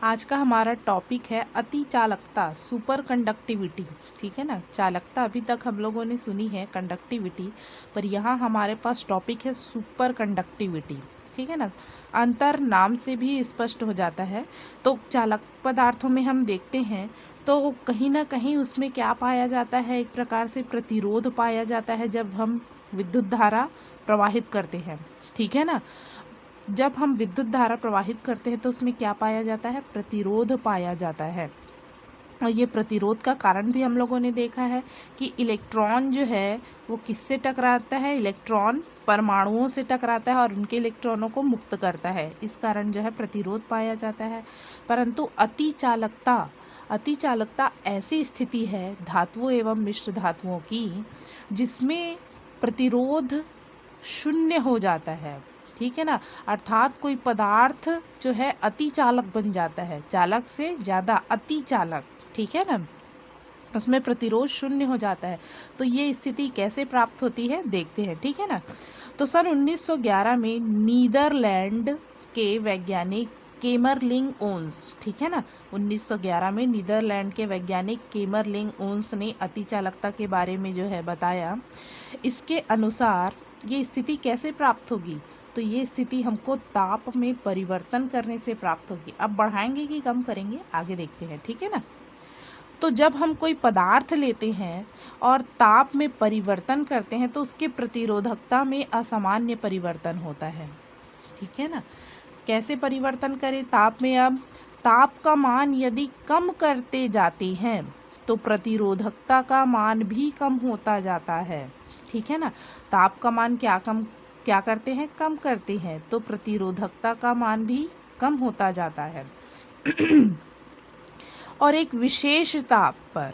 आज का हमारा टॉपिक है अति चालकता, सुपर कंडक्टिविटी। ठीक है ना। चालकता अभी तक हम लोगों ने सुनी है, कंडक्टिविटी, पर यहाँ हमारे पास टॉपिक है सुपर कंडक्टिविटी। ठीक है ना। अंतर नाम से भी स्पष्ट हो जाता है। तो चालक पदार्थों में हम देखते हैं तो कहीं ना कहीं उसमें क्या पाया जाता है, एक प्रकार से प्रतिरोध पाया जाता है जब हम विद्युत धारा प्रवाहित करते हैं। ठीक है ना। जब हम विद्युत धारा प्रवाहित करते हैं तो उसमें क्या पाया जाता है, प्रतिरोध पाया जाता है। और ये प्रतिरोध का कारण भी हम लोगों ने देखा है कि इलेक्ट्रॉन जो है वो किससे टकराता है, इलेक्ट्रॉन परमाणुओं से टकराता है और उनके इलेक्ट्रॉनों को मुक्त करता है। इस कारण जो है प्रतिरोध पाया जाता है। परंतु अति चालकता ऐसी स्थिति है धातुओं एवं मिश्र धातुओं की जिसमें प्रतिरोध शून्य हो जाता है। ठीक है ना। अर्थात कोई पदार्थ जो है अति चालक बन जाता है, चालक से ज़्यादा अति चालक। ठीक है ना। उसमें प्रतिरोध शून्य हो जाता है। तो ये स्थिति कैसे प्राप्त होती है देखते हैं। ठीक है ना। तो सन 1911 में नीदरलैंड के वैज्ञानिक केमरलिंग ओन्स, ठीक है ना, 1911 में नीदरलैंड के वैज्ञानिक केमरलिंग ओन्स ने अति चालकता के बारे में जो है बताया। इसके अनुसार ये स्थिति कैसे प्राप्त होगी, तो ये स्थिति हमको ताप में परिवर्तन करने से प्राप्त होगी। अब बढ़ाएंगे कि कम करेंगे आगे देखते हैं। ठीक है ना। तो जब हम कोई पदार्थ लेते हैं और ताप में परिवर्तन करते हैं तो उसके प्रतिरोधकता में असामान्य परिवर्तन होता है। ठीक है ना। कैसे परिवर्तन करें ताप में, अब ताप का मान यदि कम करते जाते हैं तो प्रतिरोधकता का मान भी कम होता जाता है। ठीक है ना। ताप का मान क्या करते हैं, कम करते हैं, तो प्रतिरोधकता का मान भी कम होता जाता है। और एक विशेष ताप पर,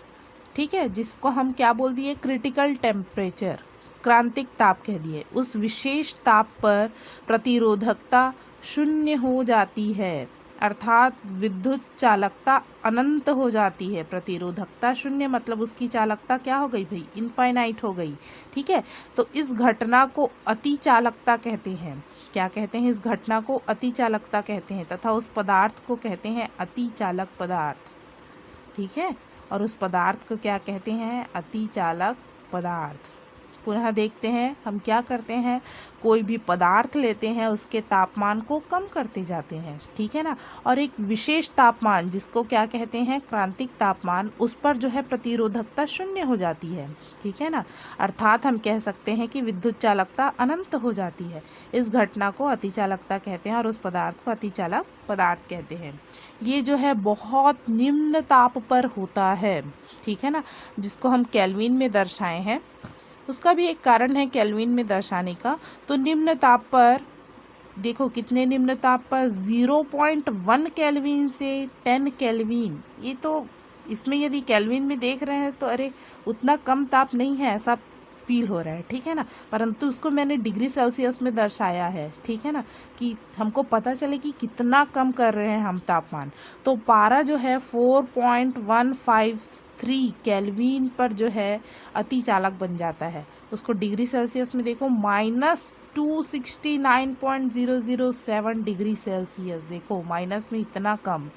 ठीक है, जिसको हम क्या बोल दिए, क्रिटिकल टेम्परेचर, क्रांतिक ताप कह दिए, उस विशेष ताप पर प्रतिरोधकता शून्य हो जाती है। अर्थात विद्युत चालकता अनंत हो जाती है। प्रतिरोधकता शून्य मतलब उसकी चालकता क्या हो गई भाई, इनफाइनाइट हो गई। ठीक है। तो इस घटना को अति चालकता कहते हैं। क्या कहते हैं, इस घटना को अति चालकता कहते हैं तथा उस पदार्थ को कहते हैं अति चालक पदार्थ। ठीक है। और उस पदार्थ को क्या कहते हैं, अति चालक पदार्थ। पुनः देखते हैं हम क्या करते हैं, कोई भी पदार्थ लेते हैं उसके तापमान को कम करते जाते हैं। ठीक है ना। और एक विशेष तापमान जिसको क्या कहते हैं, क्रांतिक तापमान, उस पर जो है प्रतिरोधकता शून्य हो जाती है। ठीक है ना। अर्थात हम कह सकते हैं कि विद्युत चालकता अनंत हो जाती है। इस घटना को अति चालकता कहते हैं और उस पदार्थ को अति चालक पदार्थ कहते हैं। ये जो है बहुत निम्न ताप पर होता है। ठीक है ना। जिसको हम केल्विन में दर्शाए हैं, उसका भी एक कारण है केल्विन में दर्शाने का। तो निम्न ताप पर देखो, कितने निम्न ताप पर, 0.1 केल्विन से 10 केल्विन। ये तो इसमें यदि केल्विन में देख रहे हैं तो अरे उतना कम ताप नहीं है ऐसा फील हो रहा है। ठीक है ना। परंतु उसको मैंने डिग्री सेल्सियस में दर्शाया है। ठीक है ना, कि हमको पता चले कि कितना कम कर रहे हैं हम तापमान। तो पारा जो है 4.153 केल्विन पर जो है अति चालक बन जाता है। उसको डिग्री सेल्सियस में देखो, -269.007 डिग्री सेल्सियस। देखो माइनस में इतना कम।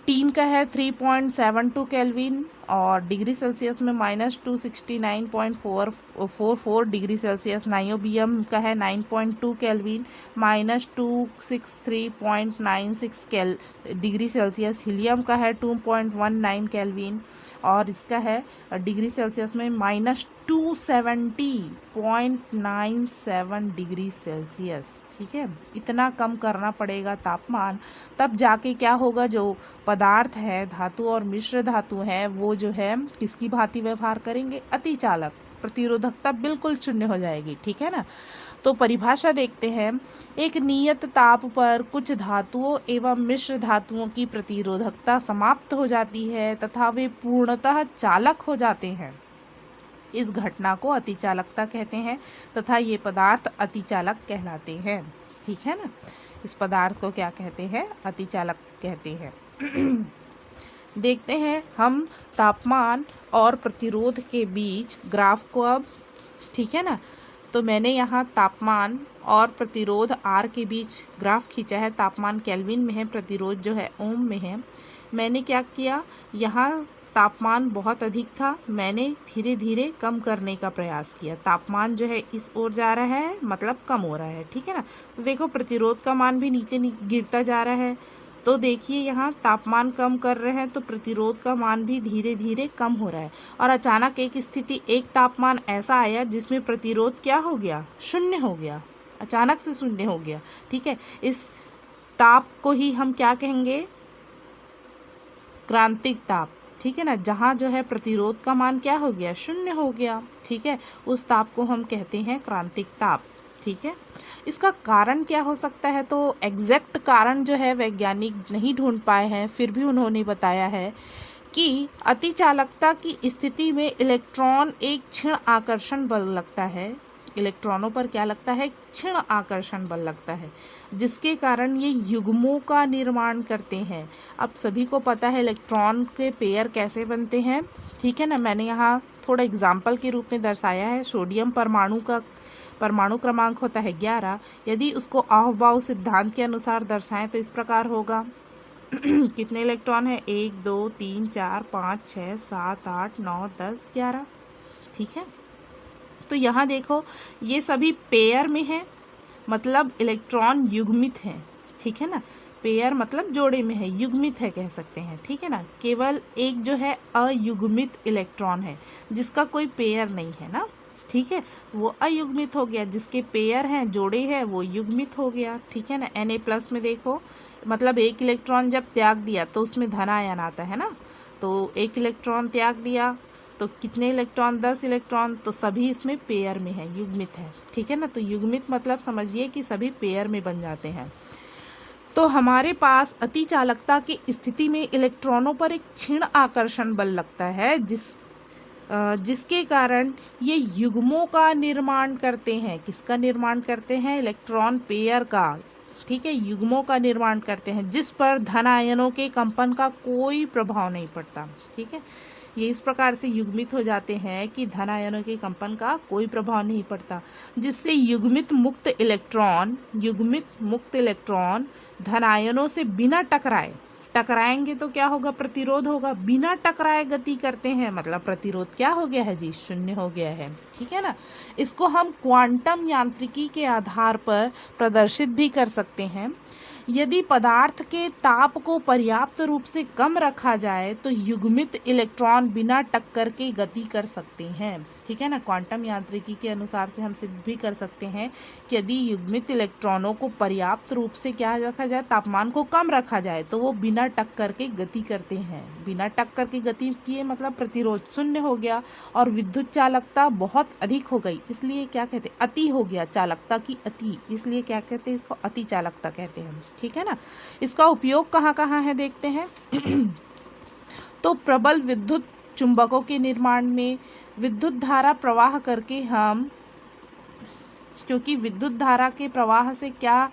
टीन का है 3.72 केल्विन और डिग्री सेल्सियस में -269.444 डिग्री सेल्सियस। नाइयोबियम का है 9.2 केल्विन, -263.96 डिग्री सेल्सियस। हीलियम का है 2.19 केल्विन और इसका है डिग्री सेल्सियस में -270.97 डिग्री सेल्सियस। ठीक है। इतना कम करना पड़ेगा तापमान, तब जाके क्या होगा, जो पदार्थ है, धातु और मिश्र धातु है, वो जो है किसकी भांति व्यवहार करेंगे, अति चालक। प्रतिरोधकता बिल्कुल शून्य हो जाएगी। ठीक है ना। तो परिभाषा देखते हैं। एक नियत ताप पर कुछ धातुओं एवं मिश्र धातुओं की प्रतिरोधकता समाप्त हो जाती है तथा वे पूर्णतः चालक हो जाते हैं। इस घटना को अतिचालकता कहते हैं तथा ये पदार्थ अतिचालक कहलाते हैं। ठीक है ना। इस पदार्थ को क्या कहते हैं, अतिचालक कहते हैं। देखते हैं हम तापमान और प्रतिरोध के बीच ग्राफ को अब। ठीक है ना। तो मैंने यहाँ तापमान और प्रतिरोध R के बीच ग्राफ खींचा है। तापमान केल्विन में है, प्रतिरोध जो है ओम में है। मैंने क्या किया, यहाँ तापमान बहुत अधिक था, मैंने धीरे धीरे कम करने का प्रयास किया। तापमान जो है इस ओर जा रहा है, मतलब कम हो रहा है, ठीक है ना। तो देखो प्रतिरोध का मान भी नीचे गिरता जा रहा है। तो देखिए यहाँ तापमान कम कर रहे हैं तो प्रतिरोध का मान भी धीरे धीरे कम हो रहा है। और अचानक एक तापमान ऐसा आया जिसमें प्रतिरोध क्या हो गया, शून्य हो गया, अचानक से शून्य हो गया, ठीक है। इस ताप को ही हम क्या कहेंगे, क्रांतिक ताप, ठीक है ना। जहाँ जो है प्रतिरोध का मान क्या हो गया, शून्य हो गया, ठीक है। उस ताप को हम कहते हैं क्रांतिक ताप, ठीक है। इसका कारण क्या हो सकता है, तो एग्जैक्ट कारण जो है वैज्ञानिक नहीं ढूंढ पाए हैं, फिर भी उन्होंने बताया है कि अतिचालकता की स्थिति में इलेक्ट्रॉन एक क्षीण आकर्षण बल लगता है। इलेक्ट्रॉनों पर क्या लगता है, क्षीण आकर्षण बल लगता है, जिसके कारण ये युग्मों का निर्माण करते हैं। अब सभी को पता है इलेक्ट्रॉन के पेयर कैसे बनते हैं, ठीक है ना। मैंने यहाँ थोड़ा एग्जाम्पल के रूप में दर्शाया है। सोडियम परमाणु का परमाणु क्रमांक होता है 11। यदि उसको अहोभाव सिद्धांत के अनुसार दर्शाएं तो इस प्रकार होगा कितने इलेक्ट्रॉन है, 1 2 3 4 5 6 7 8 9 10 11, ठीक है। तो यहाँ देखो ये सभी पेयर में है, मतलब इलेक्ट्रॉन युग्मित हैं, ठीक है ना। पेयर मतलब जोड़े में है, युग्मित है कह सकते हैं, ठीक है ना। केवल एक जो है अयुग्मित इलेक्ट्रॉन है जिसका कोई पेयर नहीं है ना, ठीक है, वो अयुग्मित हो गया। जिसके पेयर हैं, जोड़े हैं, वो युग्मित हो गया, ठीक है ना। Na+ में देखो, मतलब एक इलेक्ट्रॉन जब त्याग दिया तो उसमें धन आयन आता है ना। तो एक इलेक्ट्रॉन त्याग दिया तो कितने इलेक्ट्रॉन, 10 इलेक्ट्रॉन, तो सभी इसमें पेयर में है, युग्मित है, ठीक है ना। तो युग्मित मतलब समझिए कि सभी पेयर में बन जाते हैं। तो हमारे पास अतिचालकता की स्थिति में इलेक्ट्रॉनों पर एक क्षीण आकर्षण बल लगता है जिसके कारण ये युग्मों का निर्माण करते हैं। किसका निर्माण करते हैं, इलेक्ट्रॉन पेयर का, ठीक है, युग्मों का निर्माण करते हैं, जिस पर धन आयनों के कंपन का कोई प्रभाव नहीं पड़ता, ठीक है। ये इस प्रकार से युग्मित हो जाते हैं कि धन आयनों के कंपन का कोई प्रभाव नहीं पड़ता, जिससे युग्मित मुक्त इलेक्ट्रॉन धन आयनों से बिना टकराएंगे तो क्या होगा, प्रतिरोध होगा। बिना टकराए गति करते हैं, मतलब प्रतिरोध क्या हो गया है जी, शून्य हो गया है, ठीक है ना। इसको हम क्वांटम यांत्रिकी के आधार पर प्रदर्शित भी कर सकते हैं। यदि पदार्थ के ताप को पर्याप्त रूप से कम रखा जाए तो युग्मित इलेक्ट्रॉन बिना टक्कर के गति कर सकते हैं, ठीक है ना। क्वांटम यांत्रिकी के अनुसार से हम सिद्ध भी कर सकते हैं कि यदि युग्मित इलेक्ट्रॉनों को पर्याप्त रूप से क्या रखा जाए, तापमान को कम रखा जाए, तो वो बिना टक्कर के गति करते हैं। बिना टक्कर के गति किए मतलब प्रतिरोध शून्य हो गया और विद्युत चालकता बहुत अधिक हो गई, इसलिए क्या कहते हैं, अति हो गया, चालकता की अति, इसलिए क्या कहते हैं, इसको अति चालकता कहते हैं, ठीक है ना। इसका उपयोग कहाँ कहाँ है देखते हैं तो प्रबल विद्युत चुंबकों के निर्माण में, विद्युत धारा प्रवाह करके हम, क्योंकि विद्युत धारा के प्रवाह से क्या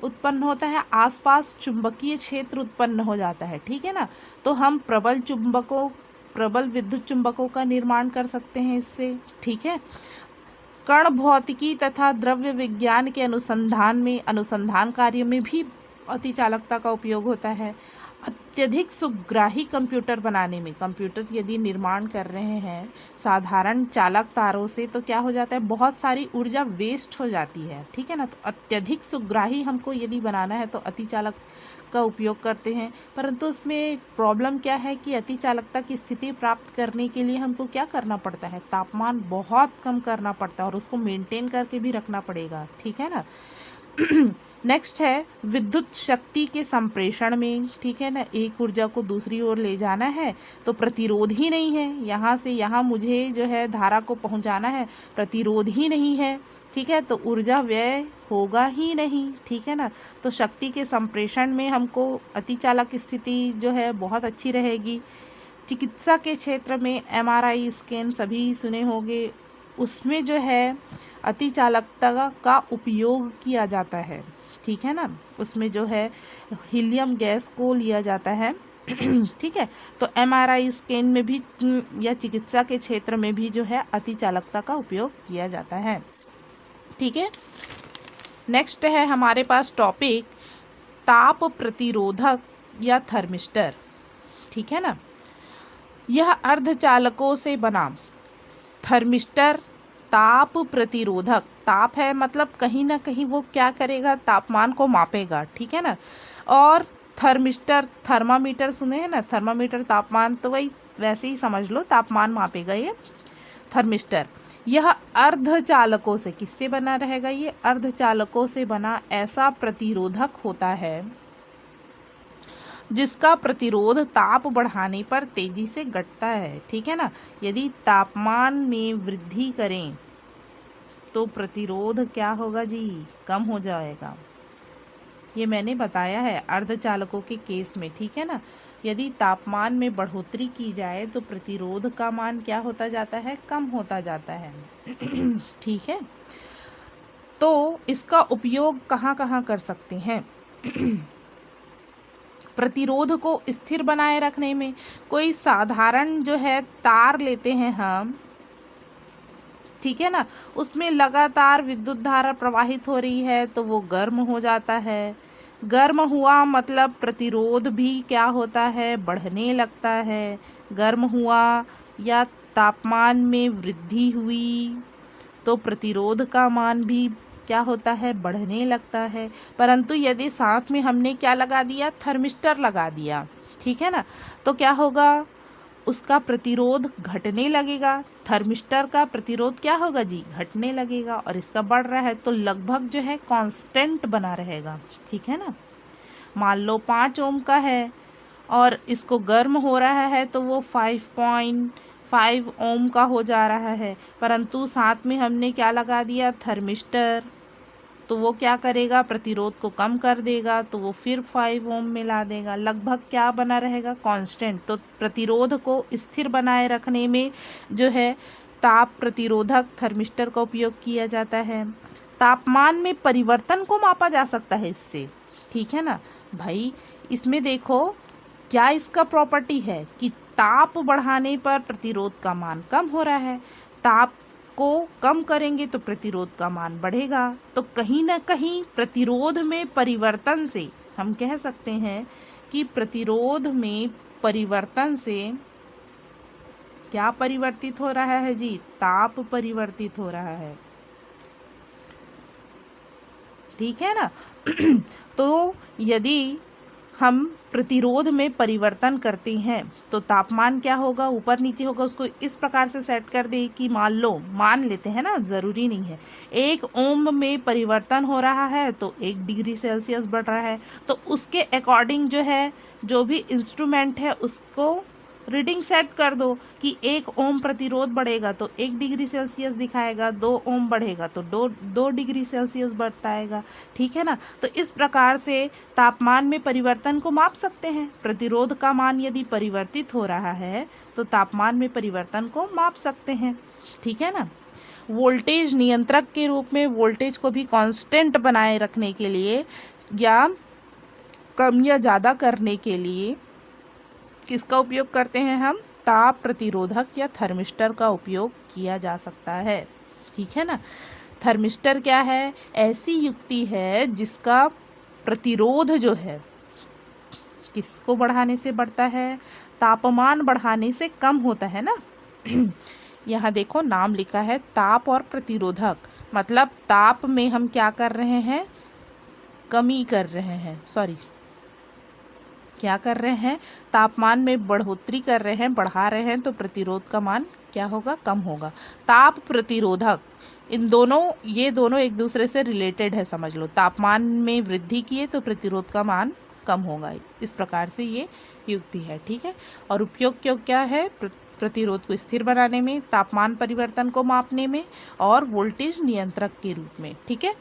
उत्पन्न होता है, आसपास चुंबकीय क्षेत्र उत्पन्न हो जाता है, ठीक है ना। तो हम प्रबल विद्युत चुंबकों का निर्माण कर सकते हैं इससे, ठीक है। कण भौतिकी तथा द्रव्य विज्ञान के अनुसंधान कार्य में भी अतिचालकता का उपयोग होता है। अत्यधिक सुग्राही कंप्यूटर बनाने में, कंप्यूटर यदि निर्माण कर रहे हैं साधारण चालक तारों से, तो क्या हो जाता है, बहुत सारी ऊर्जा वेस्ट हो जाती है, ठीक है ना। तो अत्यधिक सुग्राही हमको यदि बनाना है तो अतिचालक का उपयोग करते हैं। परंतु उसमें प्रॉब्लम क्या है कि अतिचालकता की स्थिति प्राप्त करने के लिए हमको क्या करना पड़ता है, तापमान बहुत कम करना पड़ता है और उसको मेंटेन करके भी रखना पड़ेगा, ठीक है ना। नेक्स्ट है विद्युत शक्ति के संप्रेषण में, ठीक है ना। एक ऊर्जा को दूसरी ओर ले जाना है तो प्रतिरोध ही नहीं है, यहाँ से यहाँ मुझे जो है धारा को पहुँचाना है, प्रतिरोध ही नहीं है, ठीक है, तो ऊर्जा व्यय होगा ही नहीं, ठीक है ना। तो शक्ति के संप्रेषण में हमको अतिचालक स्थिति जो है बहुत अच्छी रहेगी। चिकित्सा के क्षेत्र में MRI स्कैन सभी सुने होंगे, उसमें जो है अतिचालकता का उपयोग किया जाता है, ठीक है ना। उसमें जो है हीलियम गैस को लिया जाता है ठीक है। तो MRI स्कैन में भी या चिकित्सा के क्षेत्र में भी जो है अतिचालकता का उपयोग किया जाता है, ठीक है। नेक्स्ट है हमारे पास टॉपिक ताप प्रतिरोधक या थर्मिस्टर। ठीक है ना। यह अर्धचालकों से बना थर्मिस्टर ताप प्रतिरोधक, ताप है मतलब कहीं ना कहीं वो क्या करेगा, तापमान को मापेगा। ठीक है ना। और थर्मिस्टर, थर्मामीटर सुने हैं ना, थर्मामीटर तापमान, तो वही वैसे ही समझ लो, तापमान मापेगा ये थर्मिस्टर। यह अर्धचालकों से, किससे बना रहेगा, ये अर्धचालकों से बना ऐसा प्रतिरोधक होता है जिसका प्रतिरोध ताप बढ़ाने पर तेजी से घटता है। ठीक है ना। यदि तापमान में वृद्धि करें तो प्रतिरोध क्या होगा जी, कम हो जाएगा। ये मैंने बताया है अर्धचालकों के केस में। ठीक है ना। यदि तापमान में बढ़ोतरी की जाए तो प्रतिरोध का मान क्या होता जाता है, कम होता जाता है। ठीक है। तो इसका उपयोग कहाँ कहाँ कर सकते हैं? प्रतिरोध को स्थिर बनाए रखने में, कोई साधारण जो है तार लेते हैं हम, ठीक है ना, उसमें लगातार विद्युत धारा प्रवाहित हो रही है तो वो गर्म हो जाता है। गर्म हुआ मतलब प्रतिरोध भी क्या होता है, बढ़ने लगता है। गर्म हुआ या तापमान में वृद्धि हुई तो प्रतिरोध का मान भी क्या होता है, बढ़ने लगता है। परंतु यदि साथ में हमने क्या लगा दिया, थर्मिस्टर लगा दिया, ठीक है ना, तो क्या होगा, उसका प्रतिरोध घटने लगेगा। थर्मिस्टर का प्रतिरोध क्या होगा जी, घटने लगेगा। और इसका बढ़ रहा है तो लगभग जो है कांस्टेंट बना रहेगा। ठीक है ना। मान लो 5 ओम का है और इसको गर्म हो रहा है तो वो 5.5 ओम का हो जा रहा है, परंतु साथ में हमने क्या लगा दिया, थर्मिस्टर, तो वो क्या करेगा, प्रतिरोध को कम कर देगा, तो वो फिर 5 ओम में ला देगा। लगभग क्या बना रहेगा, कांस्टेंट। तो प्रतिरोध को स्थिर बनाए रखने में जो है ताप प्रतिरोधक थर्मिस्टर का उपयोग किया जाता है। तापमान में परिवर्तन को मापा जा सकता है इससे। ठीक है ना भाई। इसमें देखो क्या इसका प्रॉपर्टी है कि ताप बढ़ाने पर प्रतिरोध का मान कम हो रहा है, ताप को कम करेंगे तो प्रतिरोध का मान बढ़ेगा। तो कहीं ना कहीं प्रतिरोध में परिवर्तन से हम कह सकते हैं कि प्रतिरोध में परिवर्तन से क्या परिवर्तित हो रहा है जी, ताप परिवर्तित हो रहा है। ठीक है ना। तो यदि हम प्रतिरोध में परिवर्तन करते हैं तो तापमान क्या होगा, ऊपर नीचे होगा। उसको इस प्रकार से सेट कर दे कि मान लेते हैं ना, ज़रूरी नहीं है, 1 ओम में परिवर्तन हो रहा है तो 1 डिग्री सेल्सियस बढ़ रहा है। तो उसके अकॉर्डिंग जो है, जो भी इंस्ट्रूमेंट है उसको रीडिंग सेट कर दो कि 1 ओम प्रतिरोध बढ़ेगा तो 1 डिग्री सेल्सियस दिखाएगा, 2 ओम बढ़ेगा तो 2 डिग्री सेल्सियस बढ़ताएगा। ठीक है ना। तो इस प्रकार से तापमान में परिवर्तन को माप सकते हैं। प्रतिरोध का मान यदि परिवर्तित हो रहा है तो तापमान में परिवर्तन को माप सकते हैं। ठीक है ना। वोल्टेज नियंत्रक के रूप में वोल्टेज को भी कांस्टेंट बनाए रखने के लिए या कम या ज़्यादा करने के लिए किसका उपयोग करते हैं हम, ताप प्रतिरोधक या थर्मिस्टर का उपयोग किया जा सकता है। ठीक है ना। थर्मिस्टर क्या है, ऐसी युक्ति है जिसका प्रतिरोध जो है किसको बढ़ाने से बढ़ता है, तापमान बढ़ाने से कम होता है ना। यहाँ देखो नाम लिखा है ताप और प्रतिरोधक, मतलब ताप में हम क्या कर रहे हैं, कमी कर रहे हैं, क्या कर रहे हैं, तापमान में बढ़ोतरी कर रहे हैं, बढ़ा रहे हैं, तो प्रतिरोध का मान क्या होगा, कम होगा। ताप प्रतिरोधक, ये दोनों एक दूसरे से रिलेटेड है, समझ लो। तापमान में वृद्धि किए तो प्रतिरोध का मान कम होगा। इस प्रकार से ये युक्ति है। ठीक है। और उपयोग क्या है, प्रतिरोध को स्थिर बनाने में, तापमान परिवर्तन को मापने में और वोल्टेज नियंत्रक के रूप में। ठीक है।